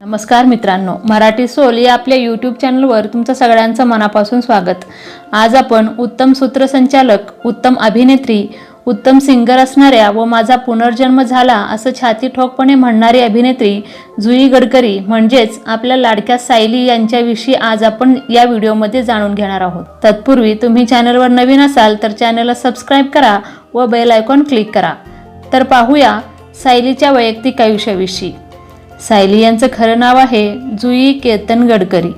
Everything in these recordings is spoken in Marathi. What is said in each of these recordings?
नमस्कार मित्रांनो, मराठी सोल या आपल्या यूट्यूब चॅनलवर तुमचं सगळ्यांचं मनापासून स्वागत। आज आपण उत्तम सूत्रसंचालक, उत्तम अभिनेत्री, उत्तम सिंगर असणाऱ्या व माझा पुनर्जन्म झाला असं छाती ठोकपणे म्हणणारी अभिनेत्री जुई गडकरी म्हणजेच आपल्या लाडक्या सायली यांच्याविषयी आज आपण या व्हिडिओमध्ये जाणून घेणार आहोत। तत्पूर्वी तुम्ही चॅनलवर नवीन असाल तर चॅनलला सबस्क्राइब करा व बेल आयकॉन क्लिक करा। तर पाहूया सायलीच्या वैयक्तिक आयुष्याविषयी। सायली यांचं खरं नाव आहे जुई केतन गडकरी।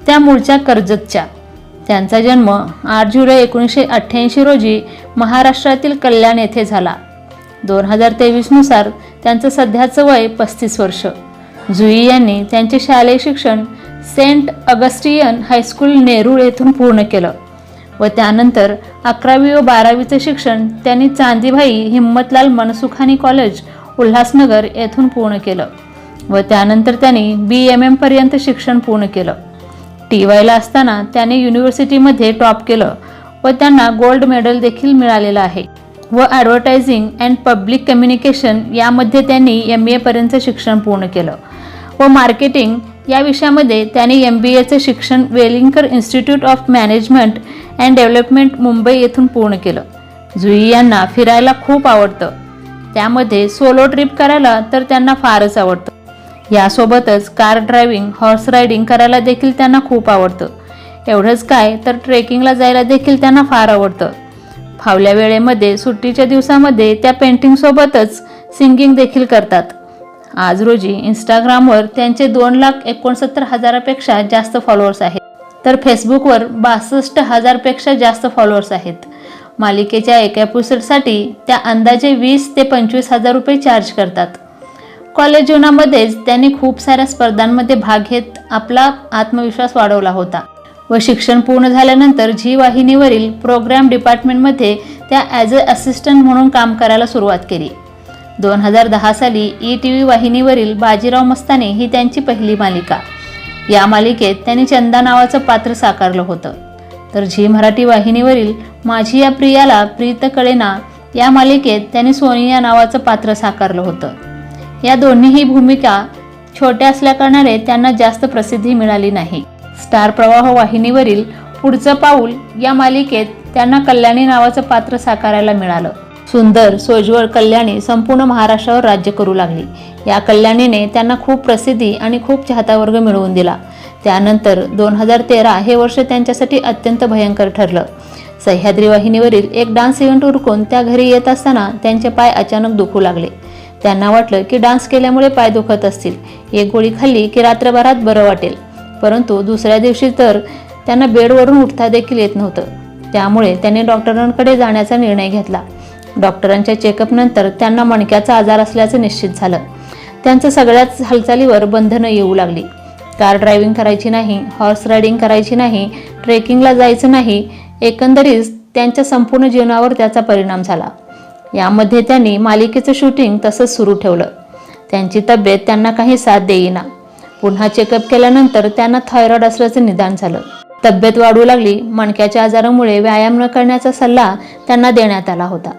त्या मूळच्या कर्जतच्या। त्यांचा जन्म 8 जुलै 1988 रोजी महाराष्ट्रातील कल्याण येथे झाला। 2023 नुसार त्यांचं सध्याचं वय 35 वर्ष। जुई यांनी त्यांचे शालेय शिक्षण सेंट अगस्टियन हायस्कूल नेरूळ येथून पूर्ण केलं व त्यानंतर 11वी व 12वीचं शिक्षण त्यांनी चांदीभाई हिम्मतलाल मनसुखानी कॉलेज उल्हासनगर येथून पूर्ण केलं व त्यानंतर त्यांनी BMM पर्यंत शिक्षण पूर्ण केलं। TYला असताना त्यांनी युनिव्हर्सिटीमध्ये टॉप केलं व त्यांना गोल्ड मेडल देखील मिळालेलं आहे व ॲडव्हर्टायझिंग अँड पब्लिक कम्युनिकेशन यामध्ये त्यांनी MBA पर्यंत शिक्षण पूर्ण केलं व मार्केटिंग या विषयामध्ये त्यांनी MBAचं शिक्षण Welingkar institute of management and development Mumbai येथून पूर्ण केलं। जुई यांना फिरायला खूप आवडतं, त्यामध्ये सोलो ट्रिप करायला तर त्यांना फारच आवडतं। यासोबतच कार ड्रायव्हिंग, हॉर्स रायडिंग करायला देखील त्यांना खूप आवडतं। एवढंच काय तर ट्रेकिंगला जायला देखील त्यांना फार आवडतं। फावल्या वेळेमध्ये सुट्टीच्या दिवसामध्ये त्या पेंटिंग सोबतच सिंगिंग देखील करतात। आज रोजी इंस्टाग्रामवर त्यांचे 2,69,000पेक्षा जास्त फॉलोअर्स आहेत, तर फेसबुकवर 62,000 पेक्षा जास्त फॉलोअर्स आहेत। मालिकेच्या एका एपिसोडसाठी त्या अंदाजे 20 ते 25,000 रुपये चार्ज करतात। कॉलेज जीवनामध्येच त्यांनी खूप साऱ्या स्पर्धांमध्ये भाग घेत आपला आत्मविश्वास वाढवला होता व शिक्षण पूर्ण झाल्यानंतर झी वाहिनीवरील प्रोग्राम डिपार्टमेंटमध्ये त्या ॲज अ असिस्टंट म्हणून काम करायला सुरुवात केली। 2010 साली ETV वाहिनीवरील बाजीराव मस्तानी ही त्यांची पहिली मालिका। या मालिकेत त्यांनी चंदा नावाचं पात्र साकारलं होतं। तर झी मराठी वाहिनीवरील माझी या प्रियाला प्रीत कळेना या मालिकेत त्यांनी सोनिया नावाचं पात्र साकारलं होतं। या दोन्हीही भूमिका छोट्या असल्याकारणाने त्यांना जास्त प्रसिद्धी मिळाली नाही। स्टार प्रवाह वाहिनीवरील पुढचं पाऊल या मालिकेत त्यांना कल्याणी नावाचं पात्र साकारायला मिळालं। सुंदर सोज्वळ कल्याणी संपूर्ण महाराष्ट्रावर राज्य करू लागली। या कल्याणीने त्यांना खूप प्रसिद्धी आणि खूप चाहता वर्ग मिळवून दिला। त्यानंतर 2013 हे वर्ष त्यांच्यासाठी अत्यंत भयंकर ठरलं। सह्याद्री वाहिनीवरील एक डान्स इव्हेंट उरकून त्या घरी येत असताना त्यांचे पाय अचानक दुखू लागले। त्यांना वाटलं की डान्स केल्यामुळे पाय दुखत असतील, एक गोळी खाल्ली की रात्रभरात बरं वाटेल, परंतु दुसऱ्या दिवशी तर त्यांना बेडवरून उठता देखील येत नव्हतं। त्यामुळे त्यांनी डॉक्टरांकडे जाण्याचा निर्णय घेतला। डॉक्टरांच्या चेकअपनंतर त्यांना मणक्याचा आजार असल्याचं निश्चित झालं। त्यांचं सगळ्याच हालचालीवर बंधनं येऊ लागली। कार ड्रायव्हिंग करायची नाही, हॉर्स रायडिंग करायची नाही, ट्रेकिंगला जायचं नाही, एकंदरीत त्यांच्या संपूर्ण जीवनावर त्याचा परिणाम झाला। यामध्ये त्यांनी मालिकेचं शूटिंग तसंच सुरू ठेवलं। त्यांची तब्येत त्यांना काही साथ देईना। पुन्हा चेकअप केल्यानंतर त्यांना थायरॉइड असल्याचं निदान झालं। तब्येत वाढू लागली। मणक्याच्या आजारामुळे व्यायाम न करण्याचा सल्ला त्यांना देण्यात आला होता।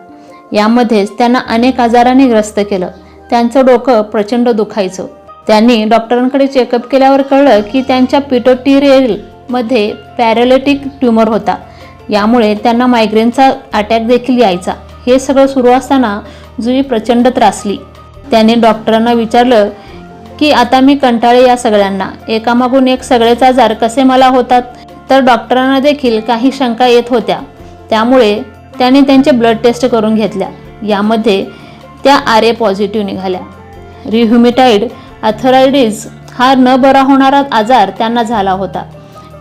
यामध्येच त्यांना अनेक आजारांनी ग्रस्त केलं। त्यांचं डोकं प्रचंड दुखायचं। त्यांनी डॉक्टरांकडे चेकअप केल्यावर कळलं की त्यांच्या पिट्युटरी मध्ये पॅरालिटिक ट्यूमर होता। यामुळे त्यांना मायग्रेनचा अटॅक देखील यायचा। हे सगळं सुरू असताना जुई प्रचंड त्रासली। त्याने डॉक्टरांना विचारलं की आता मी कंटाळे या सगळ्यांना, एकामागून एक सगळेच आजार कसे मला होतात। तर डॉक्टरांना देखील काही शंका येत होत्या। त्यामुळे त्याने त्यांचे ब्लड टेस्ट करून घेतल्या। यामध्ये त्या RA पॉझिटिव्ह निघाल्या। रिह्युमेटॉइड आर्थरायटिस हा न बरा होणारा आजार त्यांना झाला होता।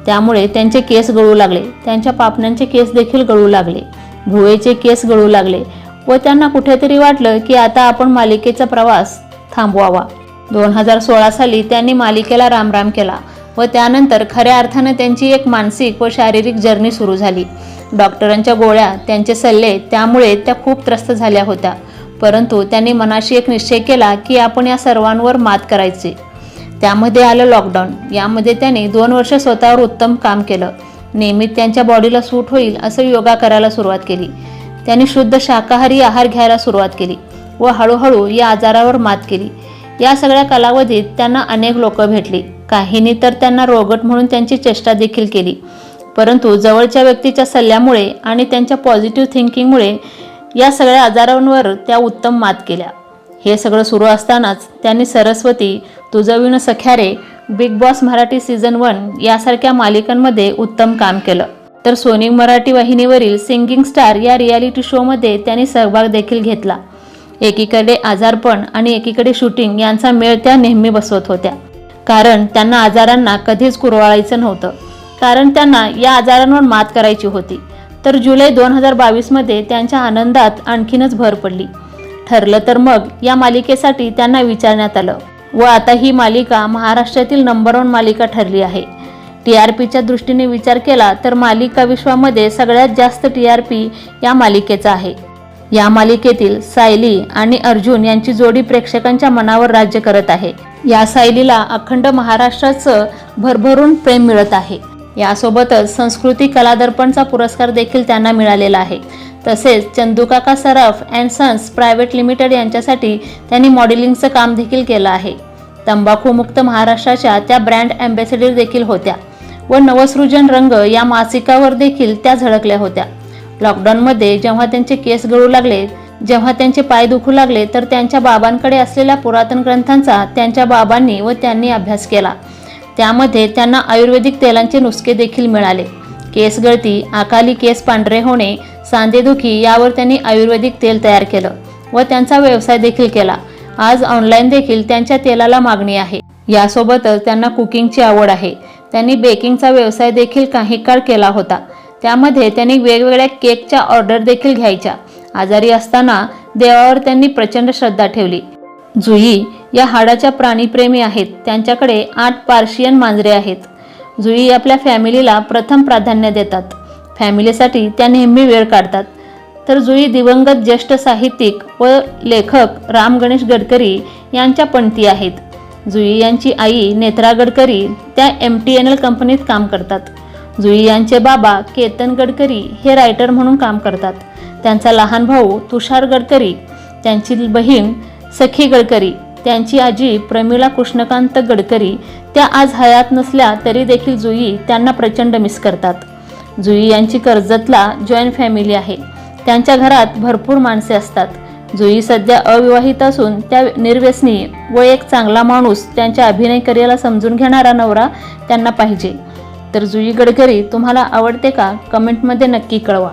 त्यामुळे त्यांचे केस गळू लागले, त्यांच्या पापण्यांचे केस देखील गळू लागले, भुवेचे केस गळू लागले व त्यांना कुठेतरी वाटलं की आता आपण मालिकेचा प्रवास थांबवावा। 2016 साली त्यांनी मालिकेला रामराम केला व त्यानंतर खऱ्या अर्थानं त्यांची एक मानसिक व शारीरिक जर्नी सुरू झाली। डॉक्टरांच्या गोळ्या, त्यांचे सल्ले त्यामुळे त्या खूप त्रस्त झाल्या होत्या, परंतु त्यांनी मनाशी एक निश्चय केला की आपण या सर्वांवर मात करायची। त्यामध्ये आलं लॉकडाऊन। यामध्ये त्यांनी 2 वर्ष स्वतःवर उत्तम काम केलं। नियमित त्यांच्या बॉडीला सूट होईल असं योगा करायला सुरुवात केली। त्यांनी शुद्ध शाकाहारी आहार घ्यायला सुरुवात केली व हळूहळू या आजारावर मात केली। या सगळ्या कालावधीत त्यांना अनेक लोक भेटली. काहींनी तर त्यांना रोगट म्हणून त्यांची चेष्टा देखील केली. परंतु जवळच्या व्यक्तीच्या सल्ल्यामुळे आणि त्यांच्या पॉझिटिव्ह थिंकिंगमुळे या सगळ्या आजारांवर त्या उत्तम मात केल्या. हे सगळं सुरू असतानाच त्यांनी सरस्वती, तुझं विण सख्या रे, बिग बॉस मराठी सीझन 1 यासारख्या मालिकांमध्ये उत्तम काम केलं. तर सोनी मराठी वाहिनीवरील सिंगिंग स्टार या रियालिटी शोमध्ये त्यांनी सहभाग देखील घेतला. एकीकडे आजारपण आणि एकीकडे शूटिंग यांचा मेळ त्या नेहमी बसवत होत्या. कारण त्यांना आजारांना कधीच कुरवाळायचं नव्हतं. कारण त्यांना या आजारांवर मात करायची होती. तर जुलै 2022मध्ये त्यांच्या आनंदात आणखीनच भर पडली. ठरलं तर मग या मालिकेसाठी त्यांना विचारण्यात आलं व आता ही मालिका महाराष्ट्रातील नंबर 1 मालिका ठरली आहे. TRPच्या दृष्टीने विचार केला तर मालिका विश्वामध्ये सगळ्यात जास्त TRP या मालिकेचा आहे. या मालिकेतील सायली आणि अर्जुन यांची जोडी प्रेक्षकांच्या मनावर राज्य करत आहे. या सायलीला अखंड महाराष्ट्राचं भरभरून प्रेम मिळत आहे. यासोबतच संस्कृती कला दर्पणचा पुरस्कार देखील त्यांना मिळालेला आहे. तसेच चंदूकाका सराफ अँड सन्स प्रायव्हेट लिमिटेड यांच्यासाठी त्यांनी मॉडेलिंगचं काम देखील केलं आहे. तंबाखूमुक्त महाराष्ट्राच्या त्या ब्रँड अँबॅसेडर देखील होत्या व नवसृजन रंग या मासिकावर देखील त्या झळकल्या होत्या. लॉकडाऊनमध्ये जेव्हा त्यांचे केस गळू लागले, जेव्हा त्यांचे पाय दुखू लागले, तर त्यांच्या बाबांकडे असलेल्या पुरातन ग्रंथांचा त्यांच्या बाबांनी व त्यांनी अभ्यास केला. त्यामध्ये त्यांना आयुर्वेदिक तेलांचे नुस्खे देखील मिळाले. केस गळती, अकाली केस पांढरे होणे, सांधेदुखी यावर त्यांनी आयुर्वेदिक तेल तयार केलं व त्यांचा व्यवसाय देखील केला. आज ऑनलाईन देखील त्यांच्या तेलाला मागणी आहे. यासोबतच त्यांना कुकिंगची आवड आहे. त्यांनी बेकिंगचा व्यवसाय देखील काही काळ केला होता. त्यामध्ये त्यांनी वेगवेगळ्या केकच्या ऑर्डर देखील घ्यायच्या. आजारी असताना देवावर त्यांनी प्रचंड श्रद्धा ठेवली. जुई या हाडाच्या प्राणीप्रेमी आहेत. त्यांच्याकडे 8 पार्शियन मांजरे आहेत. जुई आपल्या फॅमिलीला प्रथम प्राधान्य देतात. फॅमिलीसाठी त्या नेहमी वेळ काढतात. तर जुई दिवंगत ज्येष्ठ साहित्यिक व लेखक राम गणेश गडकरी यांच्या पणती आहेत. जुई यांची आई नेत्रा गडकरी त्या MTNL कंपनीत काम करतात. जुई यांचे बाबा केतन गडकरी हे रायटर म्हणून काम करतात. त्यांचा लहान भाऊ तुषार गडकरी, त्यांची बहीण सखी गडकरी, त्यांची आजी प्रमिला कृष्णकांत गडकरी त्या आज हयात नसल्या तरी देखील जुई त्यांना प्रचंड मिस करतात. जुई यांची कर्जतला जॉईंट फॅमिली आहे. त्यांच्या घरात भरपूर माणसे असतात. जुई सध्या अविवाहित असून त्या निर्व्यसनी व एक चांगला माणूस, त्यांच्या अभिनय करिअरला समजून घेणारा नवरा त्यांना पाहिजे. तर जुई गडकरी तुम्हाला आवडते का? कमेंटमध्ये नक्की कळवा.